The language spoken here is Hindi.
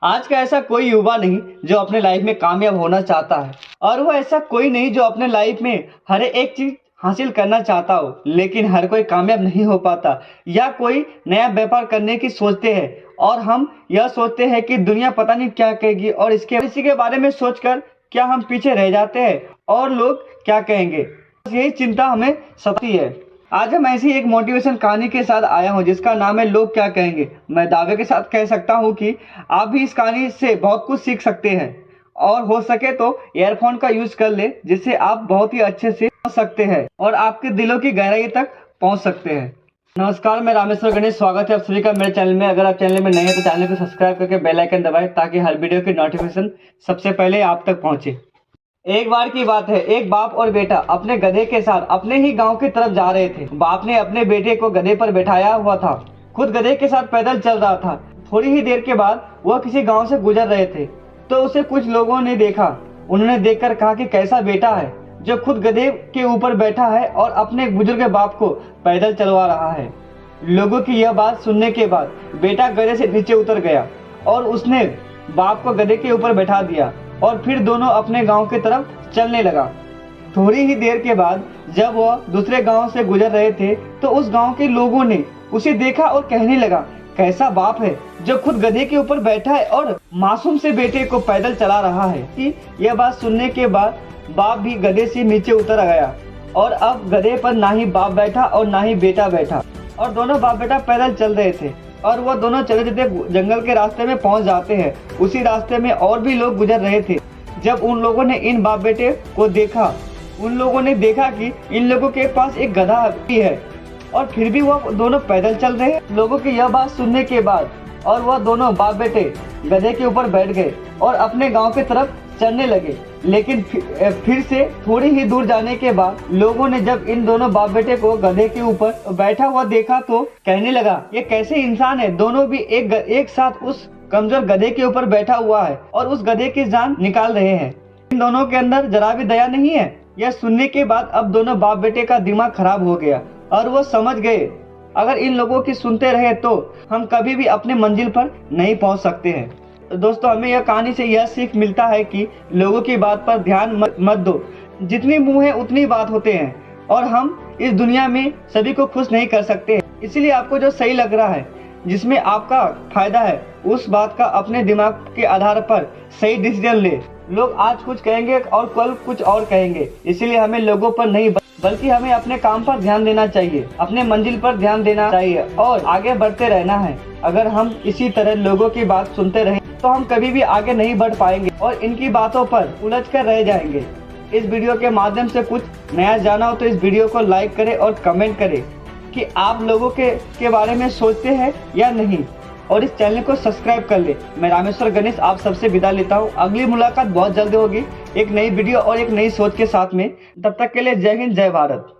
आज का ऐसा कोई युवा नहीं जो अपने लाइफ में कामयाब होना चाहता है, और वो ऐसा कोई नहीं जो अपने लाइफ में हर एक चीज हासिल करना चाहता हो, लेकिन हर कोई कामयाब नहीं हो पाता। या कोई नया व्यापार करने की सोचते हैं और हम यह सोचते हैं कि दुनिया पता नहीं क्या कहेगी, और इसी के बारे में सोचकर क्या हम पीछे रह जाते हैं और लोग क्या कहेंगे, यही चिंता हमें सताती है। आज हम ऐसी एक मोटिवेशन कहानी के साथ आया हूं जिसका नाम है लोग क्या कहेंगे। मैं दावे के साथ कह सकता हूं कि आप भी इस कहानी से बहुत कुछ सीख सकते हैं, और हो सके तो ईयरफोन का यूज कर ले, जिससे आप बहुत ही अच्छे से समझ सकते हैं और आपके दिलों की गहराई तक पहुंच सकते हैं। नमस्कार, मैं रामेश्वर गणेश, स्वागत है आप सभी का मेरे चैनल में। अगर आप चैनल में नए हैं तो चैनल को सब्सक्राइब करके बेल आइकन दबाएं ताकि हर वीडियो की नोटिफिकेशन सबसे पहले आप तक पहुंचे। एक बार की बात है, एक बाप और बेटा अपने गधे के साथ अपने ही गांव की तरफ जा रहे थे। बाप ने अपने बेटे को गधे पर बैठाया हुआ था, खुद गधे के साथ पैदल चल रहा था। थोड़ी ही देर के बाद वह किसी गांव से गुजर रहे थे तो उसे कुछ लोगों ने देखा। उन्होंने देखकर कहा कि कैसा बेटा है जो खुद गधे के ऊपर बैठा है और अपने बुजुर्ग बाप को पैदल चलवा रहा है। लोगों की यह बात सुनने के बाद बेटा गधे से नीचे उतर गया और उसने बाप को गधे के ऊपर बैठा दिया और फिर दोनों अपने गांव की तरफ चलने लगा। थोड़ी ही देर के बाद जब वह दूसरे गांव से गुजर रहे थे तो उस गांव के लोगों ने उसे देखा और कहने लगा, कैसा बाप है जो खुद गधे के ऊपर बैठा है और मासूम से बेटे को पैदल चला रहा है। कि यह बात सुनने के बाद बाप भी गधे से नीचे उतर गया और अब गधे पर ना ही बाप बैठा और ना ही बेटा बैठा, और दोनों बाप बेटा पैदल चल रहे थे। और वह दोनों चले चलते जंगल के रास्ते में पहुंच जाते हैं। उसी रास्ते में और भी लोग गुजर रहे थे। जब उन लोगों ने इन बाप बेटे को देखा, उन लोगों ने देखा कि इन लोगों के पास एक गधा भी है और फिर भी वह दोनों पैदल चल रहे हैं। लोगों की यह बात सुनने के बाद और वह दोनों बाप बेटे गधे के ऊपर बैठ गए और अपने गांव की तरफ चलने लगे। लेकिन फिर से थोड़ी ही दूर जाने के बाद लोगों ने जब इन दोनों बाप बेटे को गधे के ऊपर बैठा हुआ देखा तो कहने लगा, ये कैसे इंसान है, दोनों भी एक साथ उस कमजोर गधे के ऊपर बैठा हुआ है और उस गधे की जान निकाल रहे हैं। इन दोनों के अंदर जरा भी दया नहीं है। यह सुनने के बाद अब दोनों बाप बेटे का दिमाग खराब हो गया और वो समझ गए, अगर इन लोगों की सुनते रहे तो हम कभी भी अपने मंजिल पर नहीं पहुंच सकते हैं। दोस्तों, हमें यह कहानी से यह सीख मिलता है कि लोगों की बात पर ध्यान मत दो। जितनी मुंह है उतनी बात होते हैं और हम इस दुनिया में सभी को खुश नहीं कर सकते। इसलिए आपको जो सही लग रहा है, जिसमें आपका फायदा है, उस बात का अपने दिमाग के आधार पर सही डिसीजन ले। लोग आज कुछ कहेंगे और कल कुछ और कहेंगे, इसलिए हमें लोगों पर नहीं बल्कि हमें अपने काम पर ध्यान देना चाहिए, अपने मंजिल पर ध्यान देना चाहिए और आगे बढ़ते रहना है। अगर हम इसी तरह लोगों की बात सुनते रहें तो हम कभी भी आगे नहीं बढ़ पाएंगे और इनकी बातों पर उलझ कर रह जाएंगे। इस वीडियो के माध्यम से कुछ नया जाना हो तो इस वीडियो को लाइक करें और कमेंट करें कि आप लोगों के बारे में सोचते हैं या नहीं, और इस चैनल को सब्सक्राइब कर ले। मैं रामेश्वर गणेश आप सबसे विदा लेता हूँ। अगली मुलाकात बहुत जल्द होगी एक नई वीडियो और एक नई सोच के साथ में। तब तक के लिए जय हिंद, जय भारत।